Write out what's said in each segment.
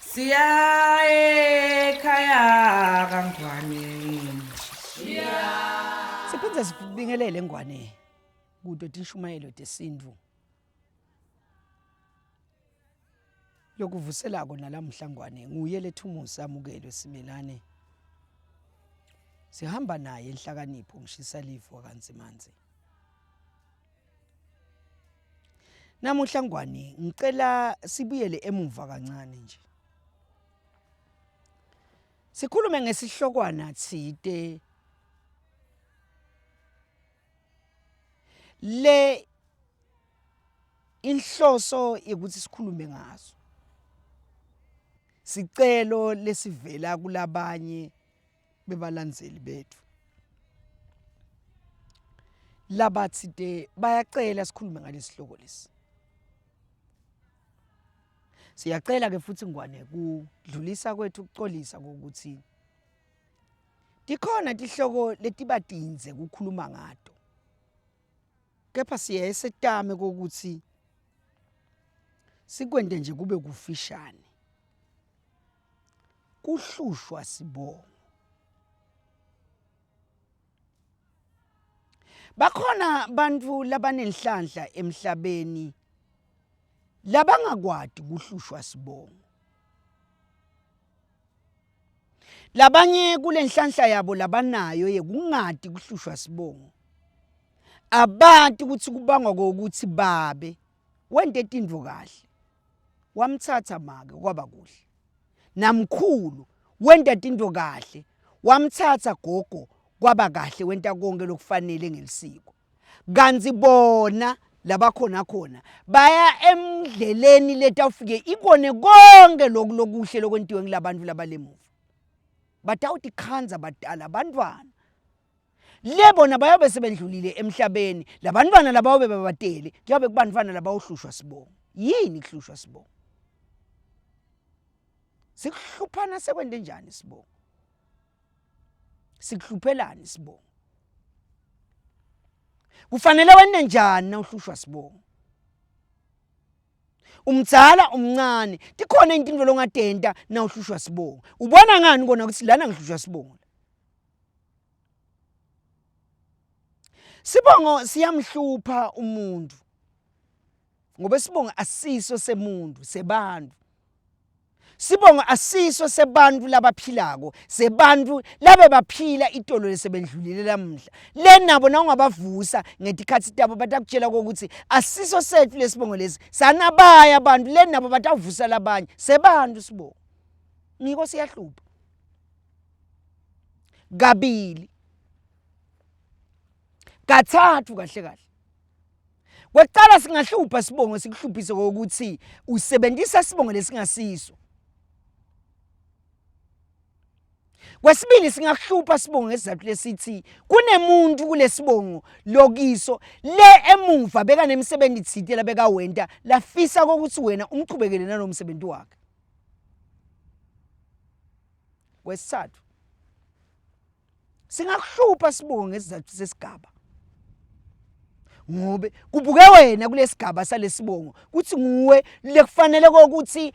Siya ekhaya kaNgwane. Siphindze sibingelele Ngwane kude tinshumayelo tesintfu lokuvuselako nalamhla Ngwane nguye lethumusa amukelwe Simelane. Sihamba naye enhlakanipho ngishisa livo kanzimanzi. Namuhla Ngwane ngicela sibuyele emuva kancane nje. Sikhulume ngesihlokwana thide le inhloso ukuthi sikhulume ngazo. Sicelo lesivela kulabanye bebalandzeli bethu. Labathide bayacela sikhulume ngalesihloko lesi. Siyacela ke futhi Ngwane kudlulisa kwethu ukucolisa ukuthi dikhona tihloko letibadinze ukukhuluma ngato. Kepha siyayesetame ukuthi sikwende nje kube kufishane. Kuhlushwa sibongo. Bakhona bantfu labanenhlanhla emhlabeni labangakwati kuhlushwa sibongo. Labanye kulenhlanhla yabo labanayo yekungati kuhlushwa sibongo. Abantu ukuthi kubangwa ukuthi babe wente tintfo kahle. Wamthatha make kwaba kuhle. Namkhulu wenta tintfo kahle. Wamthatha gogo kwaba kahle wenta konke lokufanele ngelisiko. Kanzi bona labakhona khona baya emdleleni letawufike ibone konke lokuhle lokwentiwe ngilabantu labalemuva. Batawuthi khanza badala abantwana. Lebona bayobe sebendlulile emhlabeni labantwana labayobe babatele kuyobe kubantwana labawuhlushwa sibongo. Yini kuhlushwa sibongo? Sikuhluphana sekwende njani sibongo? Sikuhluphelani sibongo? Kufanele wende njani na uhlushwa sibongo? Umdzala umncane tikhona intintfo longatenta na uhlushwa sibongo. Ubona ngani kona ukuthi lana ngihlushwa sibongo? Sibongo siyamhlupha umuntu. Ngoba sibongo asiso semuntu, sebantu. Sibongo asiso sebantu labaphilako, sebantu labe baphila itolo lesebendlulile lamhla. Le nabo na ungabavusa ngetikhatsi tabo batakutshela ukuthi asiso sethu lesibongo lesi. Sanabaya abantu le nabo batavusa labanye. Sebantu sibongo. Ngiko siyahlupha. Kabili. Kathathu kahle kahle. Kwecala singahlupha sibongo sikuhluphise ukuthi usebenzisa sibongo lesingasiso. Kwesibili singahlupha sibongo ngesizathu lesithi kunemuntu kulesibongo lokiso le emuva beka nemisebenzi ithite labeka wenta lafisa ukuthi wena umchubekele nalomsebenzi wakhe. Kwesithathu singahlupha sibongo ngesizathu sesigaba. Ngobe kubuke wena kulesigaba salesibongo kuthi nguwe lekufanele ukuthi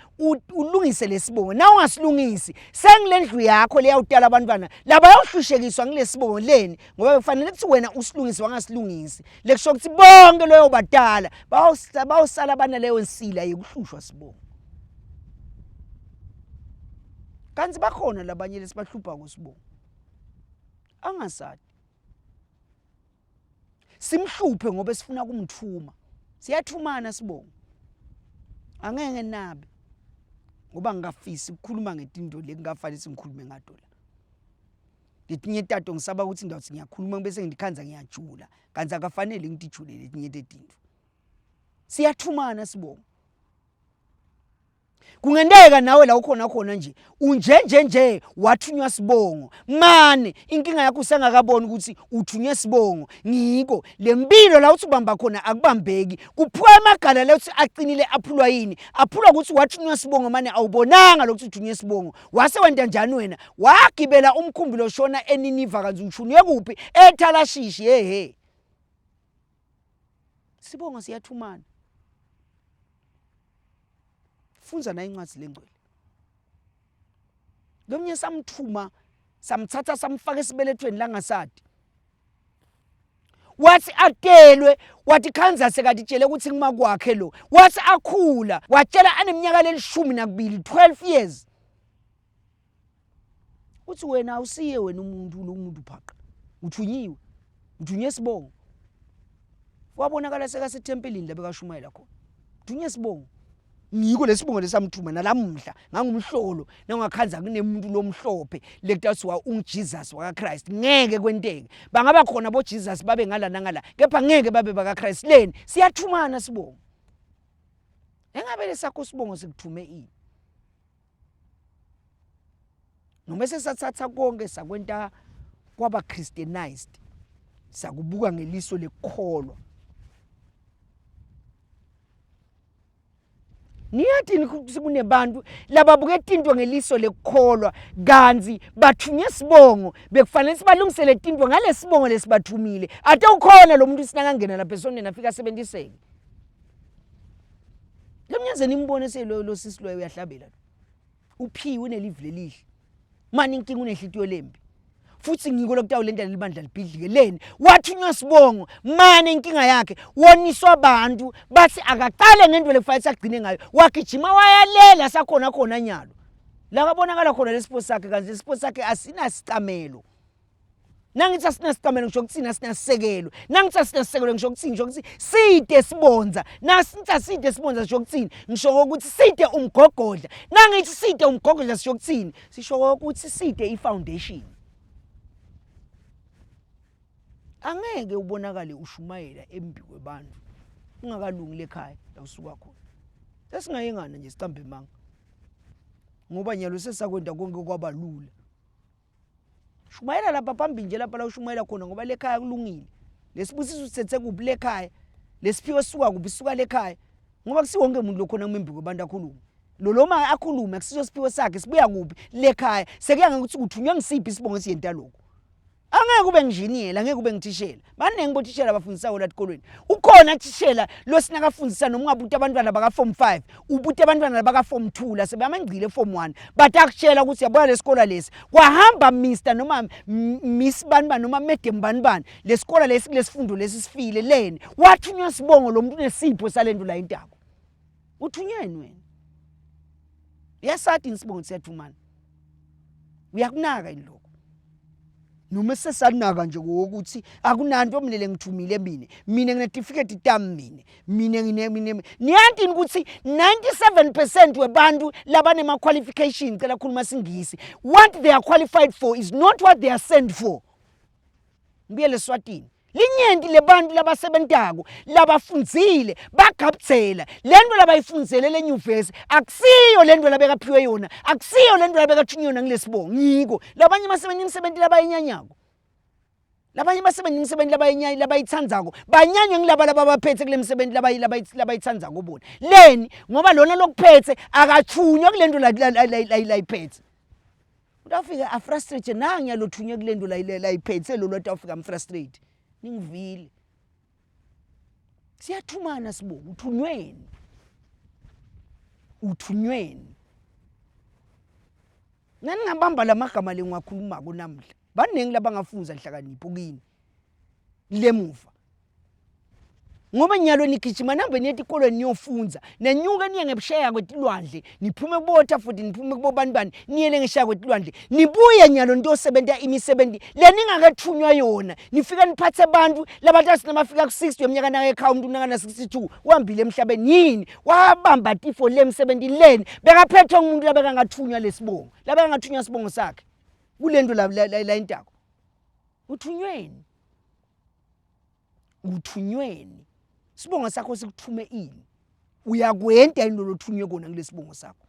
ulungise lesibongo. Na ungasilungisi sengilendlu yakho leyawutala abantwana labayawuhlushekiswa ngilesibongo leni ngoba kufanele ukuthi wena usilungise wangasilungisi. Lekusho ukuthi bonke loyo badala bawusala bana leyo nsila yekuhlushwa sibongo. Kanti bakhona labanye lesibahlupha kusibongo. Angasati simhluphe ngoba sifuna kumthuma. Siyathumana sibongo. Angeke nabe. Ngoba ngingafisi ukukhuluma ngetinto lekungafanele singikhulume ngato la. Letinye tato ngisaba ukuthi ngawuthi ngiyakhuluma bese ngidikhanza ngiyajula. Kanti akafanele ngidijule letinye tetinto. Siyathumana sibongo. Kungendeka nawe la ukhona khona nje unjenjenje wathunywa sibongo. Mane inkinga yakho usengakabona ukuthi uthunywe sibongo. Ngiko lempilo la uthi ubamba khona akubambeki. Kuphuka emagala la uthi acinile aphulwa yini? Aphulwa ukuthi wathunywa sibongo mane awubonanga lokuthi uthunywe sibongo. Wase wenda njani wena? Wagibela umkhumbulo shona eNiniva kanzi uthunywe kuphi? Ethalashishi he. Sibongo siyathumana. Funza na incwadi lengcwele. Lomnye samthuma samthatha samfaka esibelethweni langasadi. Wathi atelwe wathi Kansas ekaditshele ukuthi kuma kwakhe lo. Wathi akhula watshela aneminyaka le12 12 years. Uthi wena awusiye wena umuntu lo muntu phaqa. Uthunyiwe. Uthunye Sibongo. Wabonakala sekasethempelini la bekashumayela khona. Uthunye Sibongo. Ngiko lesibongo lesamthuma nalamhla ngangumhlolo nangakhanza kunemuntu lomhlophe lekuthiwa unguJesus wakaChrist ngeke kwenteke bangaba khona boJesus babe ngala nangala kepha ngeke babe bakaChrist leni siyathumana Sibongo engabe lesakho Sibongo sikuthume ini noma sesathatha konke sakwenta kwaba Christianized sakubuka ngeliso lekholwa. Niyathini ukuthi kunebantu lababuke into ngeliso lekholwa kanzi bathunye Sibongo bekufanele sibalungisele into ngalesibongo lesibathumile ate ukhona lo muntu sinakangena lapha esoneni afika asebenziseke lemnyazeni imbone selo sisiloyo uyahlabela uphiwe unelive lelihle mani inkinga unehlitiyo lembi futhi ngiko lokutawu lenta libandla libhidlike leni wathunywa Sibongo mane inkinga yakhe woniswa abantu bathi akaqale ngento lefanele sagcine ngayo wagijima wayalela sakhona khona nyalo la kabonakala khona lesipho sakhe kanti lesipho sakhe asina sicamelo nangithi asina sicamelo ngisho ukuthina asina sisekelo nangithi asina sisekelo ngisho ukuthi side sibonza nasinta side sibonza ngisho ukuthini ngisho ukuthi side umgogodla nangithi side umgogodla sisho ukuthini sisho ukuthi side ifoundation. Angeke ubonakale ushumayela embi kwebantu ungakalungi lekhaya la usuka khona sesingayengana nje sicambe manga ngoba nyalo sesakwenda konke kwabalula shumayela lapha phambili nje lapha la ushumayela khona ngoba lekhaya kulungile lesibusiso sithethe kuphi lekhaya lesiphiwe suka kuphi suka lekhaya ngoba kusiwonke umuntu lokhona kumembi kwebantu akhuluma loloma akhuluma kusizo siphiwe sakhe sibuya kuphi lekhaya sekuya ngokuthi kuthunywa ngisiphi isibongo esiyenta lokho. Angeke ube engineer angeke ube ngithishela baningi bothishela abafundisayo la esikolweni ukhona thishela lo sinakafundisa noma ungabuthi abantwana baka form 5 ubuthi abantwana baka form 2 la sebeyamangcile form 1 bathi akutshela ukuthi yabona lesikole lesi kwahamba Mr noma Miss banibani noma Madam banibani lesikole lesi kulesifundo lesi sifile leni wathunywa Sibongo lo muntu unesipho salento la intako uthunyeni wena yasathi Sibongo siyathumana uyakunaka indlo noma sesanaka nje ukuthi akunanto omlele ngithumile mina nginetificate tami mina niyanti ukuthi 97% webantu labane ma qualifications cela khuluma singisi what they are qualified for is not what they are sent for. Ngiyele Swatini linyenti lebantu labasebentako labafundzile bagabtsela lento labayifundzele lenyuvesi akusiyo lento labekaphiwe yona akusiyo lento labekathunywa ngilesibongo ngiko labanye basebenza imisebenzi labayinyanyako labanye basebenza imisebenzi labayitsandzako banyanya ngilaba labaphethe kule misebenzi labayitsandzako bona leni ngoba lona lokuphethe akathunywa kulento layiphethe utafika afrustrate nangi yalothunywa kulento layiphethe lo lotafika amfrustrate ningivile siyathumana Sibongo uthunyweni nangingabamba lamagama lengiwakhuluma konamhla baningi labangafunza inhlakanipho kini lemuva ngoba nyalo nigijima nambe niyethi ikolweni niyofunza nenyuka niye ngebshaya kwetilwandle niphume kubotha futhi niphume kubobanibani niyele ngeshaya kwetilwandle nibuye nyalo ntosebenza imisebenzi leningakathunywa yona nifika niphathe abantu labathi namafika ku60 yeminyaka naye ekhaya umuntu unakana 62 uhambile emhlabeni yini wabamba tifo lemisebenzi leni bekaphethwe umuntu labeka ngathunywa lesibongo labeka ngathunywa sibongo sakhe kulento la intako uthunyweni Sibongo sakho sikuthume ini uyakwenta into lothunywe kona kulesibongo sakho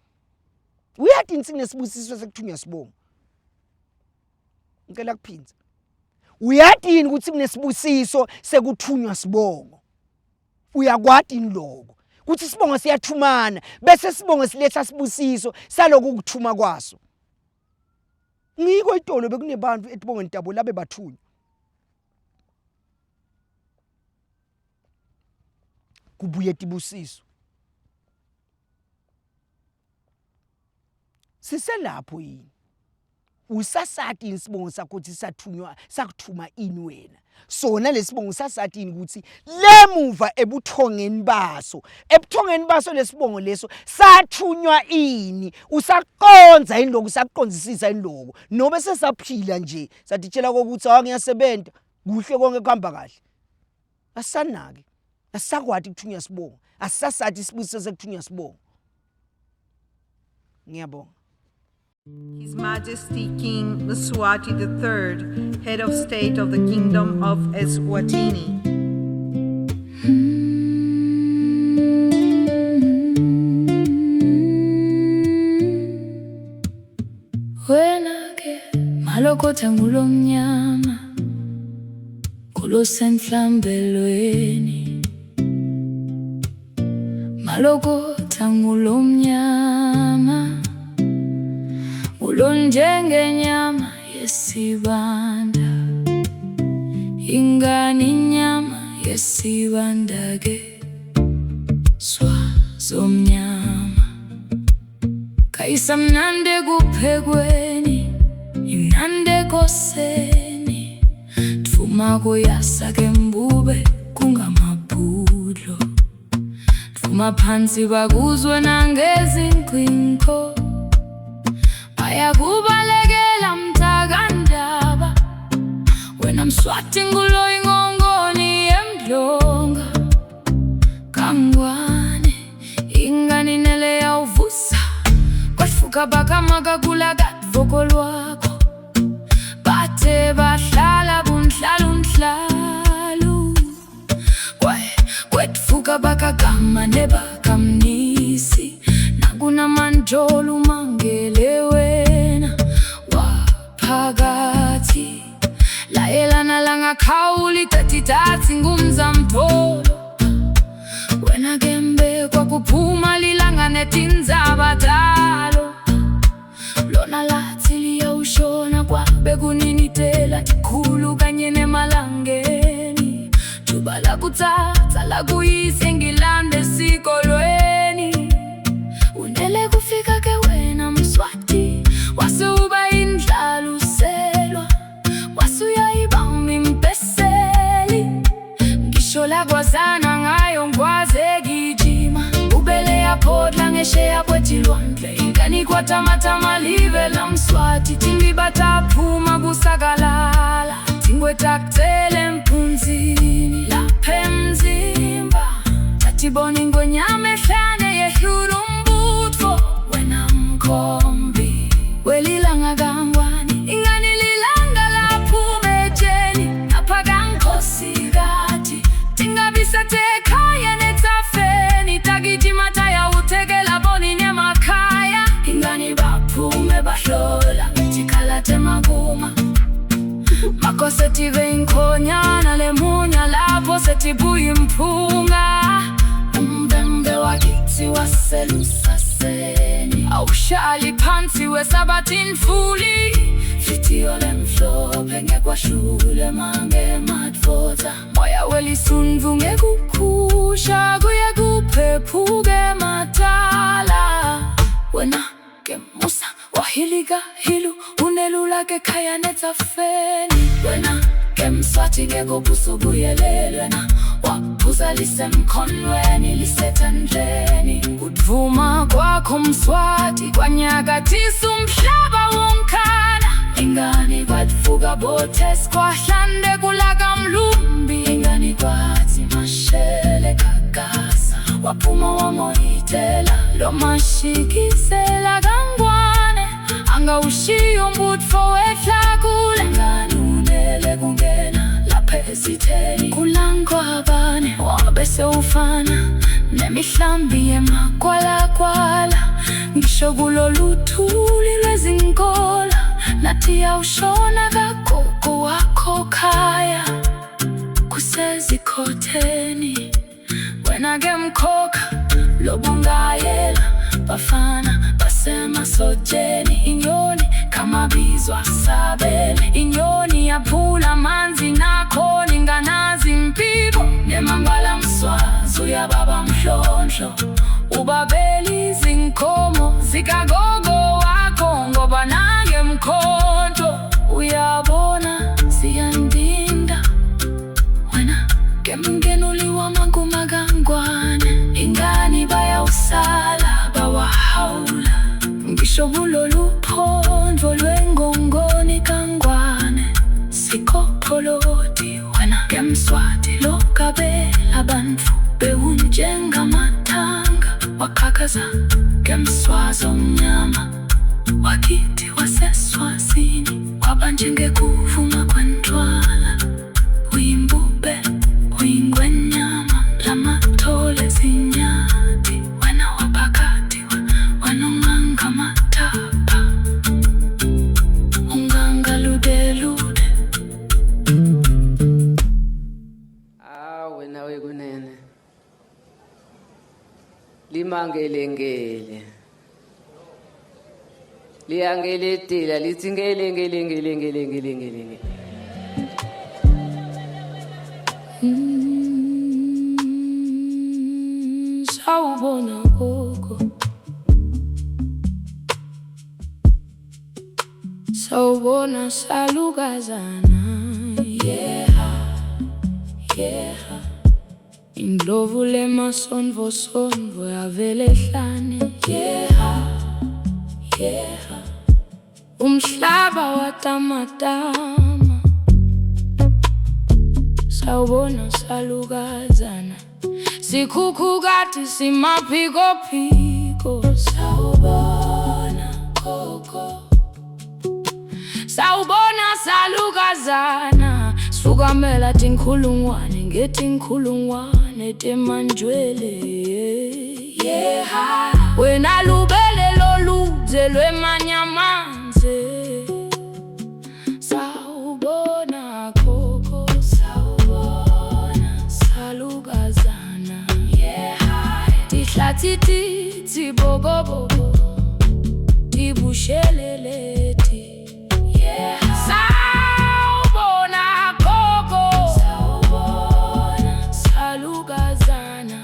uyathi nsinesibusiso sekuthunywa Sibongo ngicela kuphinza uyathi ukuthi kunesibusiso sekuthunywa Sibongo uyakwati lokho kuthi Sibongo siyathumana bese Sibongo siletha sibusiso saloku ukuthuma kwaso ngiko itolo bekunebantu etibongweni tabo labe bathunywa kubuye tibusiso siselapho yini usasathi isibongo sakho ukuthi sakuthuma ini wena. Sona lesibongo sasathini ukuthi lemuva ebuthongeni baso lesibongo leso sathunywa ini, usaqonza indlovu, usaqonzisisa indlovu, noma sesaphila nje sathitshela ukuthi ngiyasebenza kuhle konke kuhamba kahle. Asanake, asakwathi ukuthunywa sibongo, asasathi isibusiso sekuthunywa sibongo. Ngiyabonga. His Majesty King Mswati III, Head of State of the Kingdom of Eswatini. Wena-ke malokotha ngulomnyama kulosenhlambelweni, malokotha ngulomnyama ulonjengenyama yesibanda, ingani inyama yesibanda-ke swazomnyama, kayisa mnande kuphekweni, imnande koseni, tfuma kuyasa-ke mbube kungamabhudlo, tfuma phansi bakuzwe nangezinkwinkco, bayakubalekela mtakandaba, wena Mswati ngulo ingongoni yemdlonga, kangwane ingani nele yawuvusa, kwafuka bakamaka kula katvoko lwakho, bathe bahlala bunhlalu, kwetfuka bakagama nebakamnisi, nakunamanjolu mangele wena waphakathi, layelana langakhawuli tatitati ngumzamtholo, wena kembe kwakuphuma lilanga netinzabatalo, lona lathi liyawushona kwabe kuninitela tikhulu kanye nemalangeni, juba lakutsatsa lakuyise ngilande esikolweni, unele kufika ke wena Mswati, wase uba indlaluselwa, wase uyayibamba impeseli, ngisho lakwazana ngayo ngwaze gijima, ubele yaphodla ngeshe yapwetilwandle, ingani kwatamatama live la Mswati, timbiba taphuma kusakalala, tingwe taktele mpunzini, laphe mzimba, tatiboni ngwenyame hlane yehuru mbutfo, wena mkombi welilanga kangwane, ingani lilanga laphume ejeni, aphakankosikati, tingabisa tekhaya netafeni, tagitima taya utekela boni nemakhaya, ingani baphume bahlola tikhalate maguma, mako setive inkhonyana lemunya, lapho setibuya imphunga, umbembe wakithi waselusaseni, awushali phansi wesabathi nfuli, fitiyo lemhlophe ngekwashule mange madvodza, moya welisundvu ngekukhusha, kuye kuphephuke matala, wena ke Musa wahilika hilu, unelula ke khaya netafeni, wena ke Mswati ngekubusu buyelelwena, waphuza lisemkhonweni lisethandleni, kudvuma kwakho Mswati kwanyakatisa umhlaba wonkhana, ingani kwatfuka botes kwahlande kulaka mlumbi, ingani kwathi mashele kagasa, waphuma wamoyitela lo mashikisela kangwane, angawushiya umbutfo wehlakule, ingani unele kungena laphe esitheni, kulankwabane wabe sewufana nemihlambi yemakwalakwala, ngisho kuloluthuli lwezinkola, nathi yawushona kagogo wakho khaya kusezikhotheni, wena ke mkhokha lobungayela, bafana basemasotsheni, inyoni kamabizwa sabele, inyoni yaphula amanzi nakhona inganazi impibo, nemambala Mswazi uyababa mhlonhlo, ubabeli izinkhomo zikagogo wakho ngoba nange mkhona. Shobulo luphondvo lwengongoni kangwane Sikopoloti wena ngemswati lokabela bantfu bewunjengamatanga Wakakaza ngemswazi omnyama Wakiti waseswazini Waba njengekuvuma kwentwala Uyimbube, uyingwenyama Lamathole zinyati Wena wapakati wanonganga matapa Unganga lude Wena wekunene limangelengele liyangeletela lithi ngelengele Sawubona gogo Sawubona salukazana Yeah Indlovu lemasonvo yavele hlane Yeah Umhlaba watamatama Sawubona salukazana Sikhukhukati simaphiko Sawubona gogo Sawubona salukazana Sukamela tinkhulungwane ngetinkhulungwane temanjwele Wena lubele loluze lwemanyamanze Sawubona gogo Sawubona salukazana Tihlathi tithi bogobogo Tibusheleleti Sawubona gogo Sawubona salukazana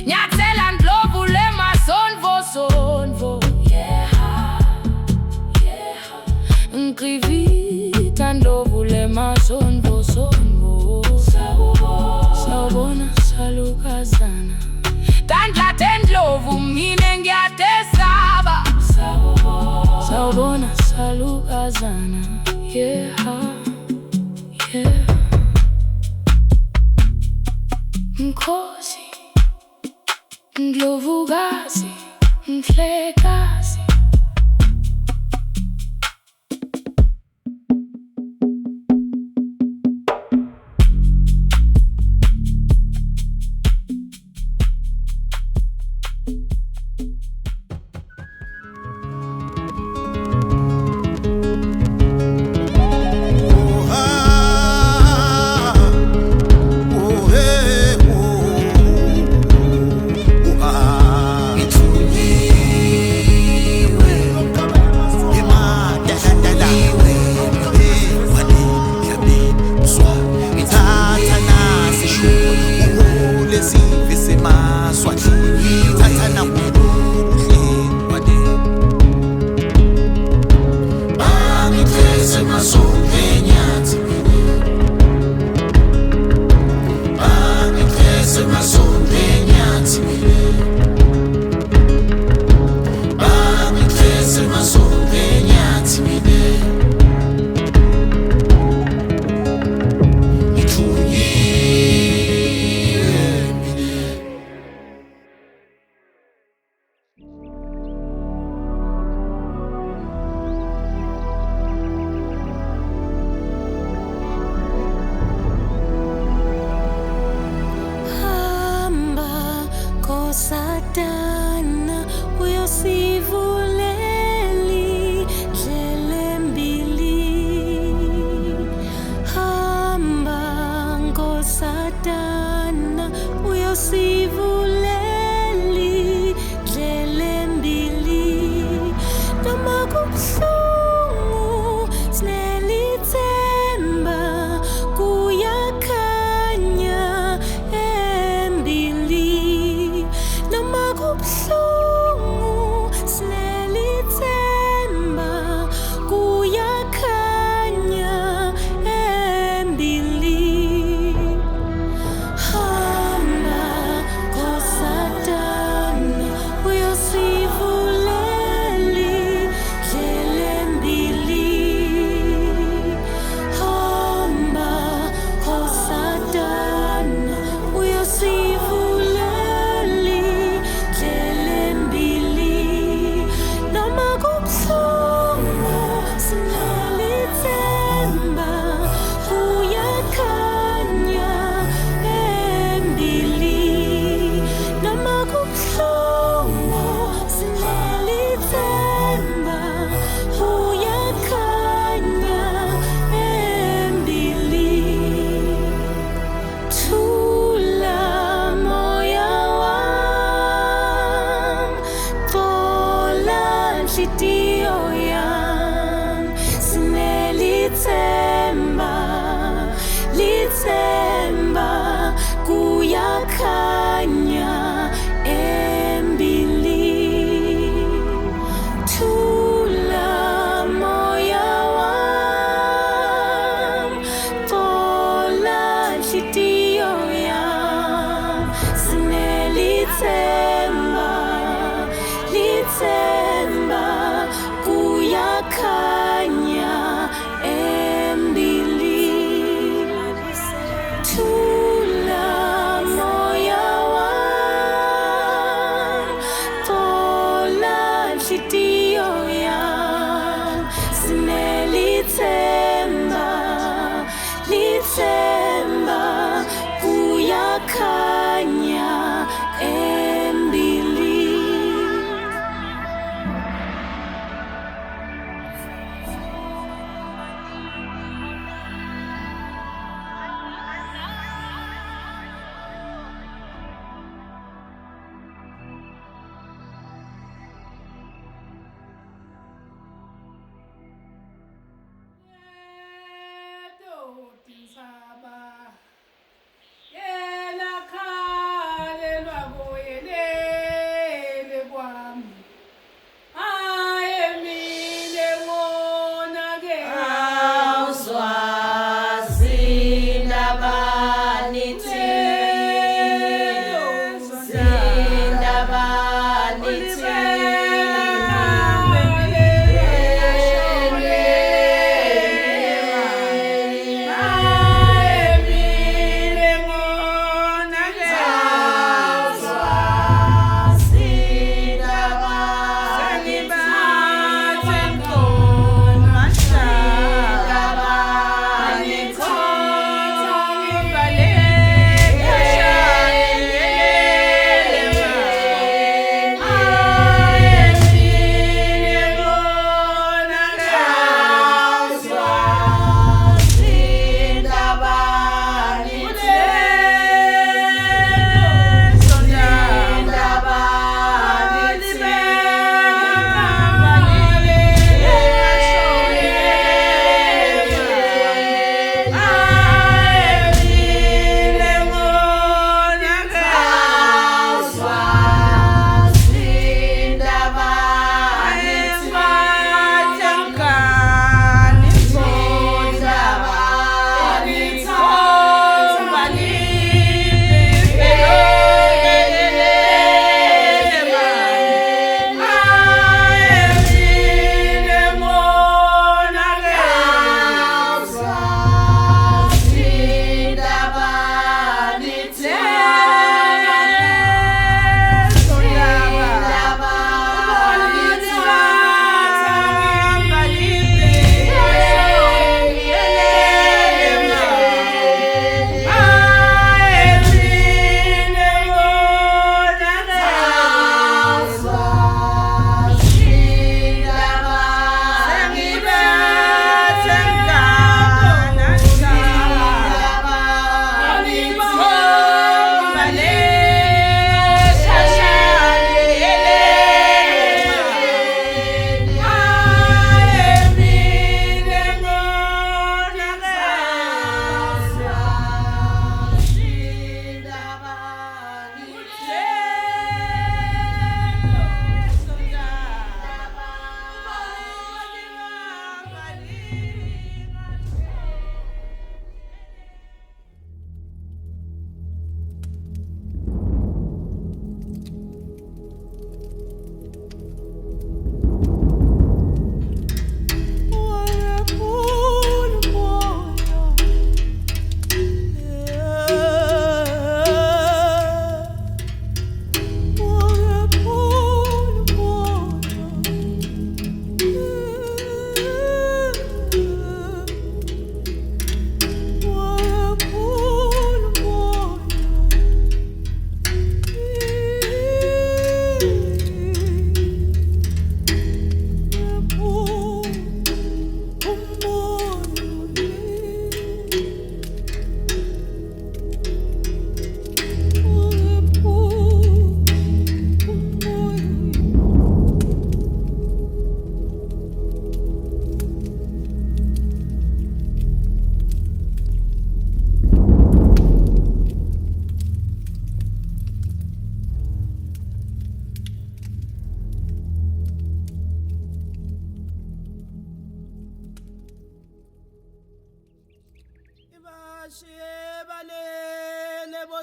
Nyathela ndlovu lemasonvo Nkrivita ndlovu lemasonvo Sawubona salukazana Tandla tendlovu mine ngiyatesaba Sawubona salukazana Nkosi Ndlovukazi Mhlekazi Satana uyosivuleli dlelembili Hamba nkosatana uyosivuleli dlelembili Noma kubuhlungu sinelithemba kuyakhanya embili Noma kubuhlungu sinelithemba kuyakhanya embili Hamba nkosatana uyosivuleli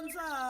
Gia,